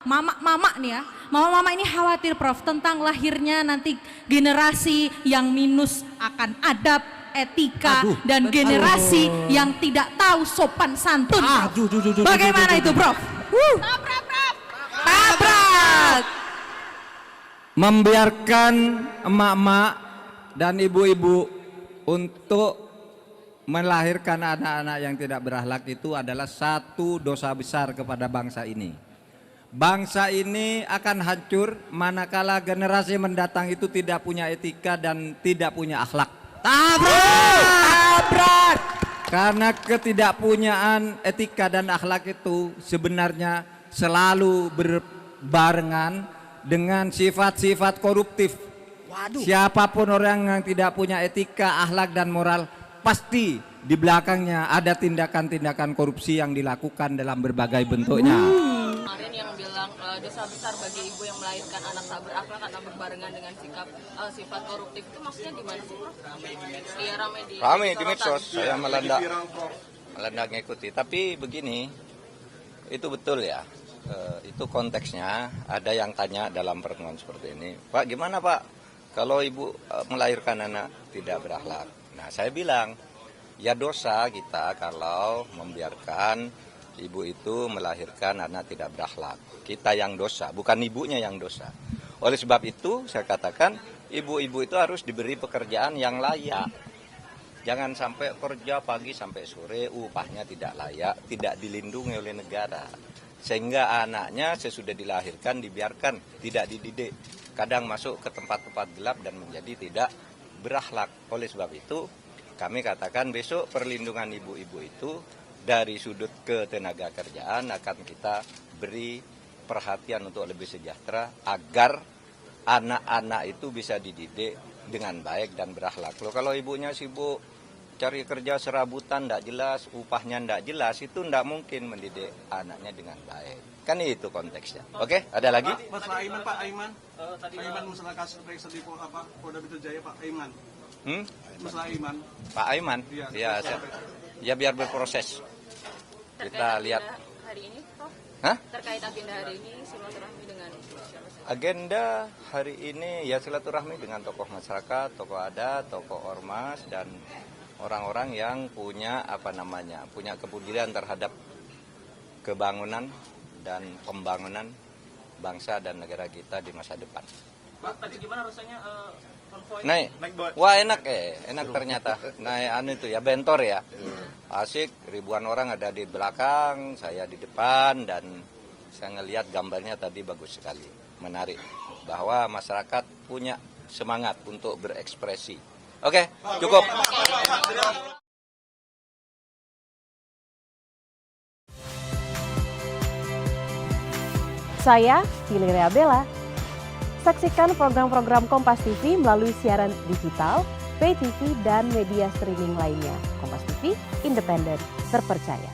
mama-mama nih ya, mama-mama ini khawatir Prof tentang lahirnya nanti generasi yang minus akan adab, etika, dan generasi yang tidak tahu sopan santun. Bagaimana itu Prof? Tabrak, Prof. Tabrak! Membiarkan emak-emak dan ibu-ibu untuk melahirkan anak-anak yang tidak berakhlak itu adalah satu dosa besar kepada bangsa ini. Bangsa ini akan hancur manakala generasi mendatang itu tidak punya etika dan tidak punya akhlak. Tabrak! Karena ketidakpunyaan etika dan akhlak itu sebenarnya selalu berbarengan dengan sifat-sifat koruptif. Siapapun orang yang tidak punya etika, akhlak dan moral, pasti di belakangnya ada tindakan-tindakan korupsi yang dilakukan dalam berbagai bentuknya. Kemarin yang bilang dosa besar bagi ibu yang melahirkan anak tak berakhlak karena berbarengan dengan sifat koruptif, itu maksudnya gimana sih Prof? Iya, ramai di medsos. Saya melanda ngikuti. Tapi begini, itu betul ya. Itu konteksnya. Ada yang tanya dalam pertemuan seperti ini, Pak, gimana Pak kalau ibu melahirkan anak tidak berakhlak? Nah, saya bilang ya dosa kita kalau membiarkan ibu itu melahirkan anak tidak berakhlak. Kita yang dosa, bukan ibunya yang dosa. Oleh sebab itu saya katakan ibu-ibu itu harus diberi pekerjaan yang layak. Jangan sampai kerja pagi sampai sore, upahnya tidak layak, tidak dilindungi oleh negara. Sehingga anaknya sesudah dilahirkan dibiarkan, tidak dididik. Kadang masuk ke tempat-tempat gelap dan menjadi tidak berakhlak. Oleh sebab itu kami katakan besok perlindungan ibu-ibu itu dari sudut ketenaga kerjaan akan kita beri perhatian untuk lebih sejahtera agar anak-anak itu bisa dididik dengan baik dan berakhlak. Loh, kalau ibunya sibuk cari kerja serabutan, tidak jelas, upahnya tidak jelas, itu tidak mungkin mendidik anaknya dengan baik. Kan itu konteksnya. Oke, ada lagi? Masalah Aiman, Pak Aiman. Aiman masalah kasus periksa di Polda Metro Jaya, Pak Aiman. Masalah Aiman. Pak Aiman? Ya biar berproses. Kita lihat hari ini Prof. Hah? Terkait agenda hari ini silaturahmi dengan siapa saja? Agenda hari ini ya silaturahmi dengan tokoh masyarakat, tokoh adat, tokoh ormas dan orang-orang yang punya punya kepedulian terhadap kebangunan dan pembangunan bangsa dan negara kita di masa depan. Pak, tadi gimana rasanya konvoy? Naik. Wah, enak ternyata. Naik itu ya bentor ya. Asik, ribuan orang ada di belakang, saya di depan, dan saya ngelihat gambarnya tadi bagus sekali, menarik. Bahwa masyarakat punya semangat untuk berekspresi. Oke, cukup. Saya Viliria Bella. Saksikan program-program Kompas TV melalui siaran digital, pay TV, dan media streaming lainnya. Kompas TV, independen, terpercaya.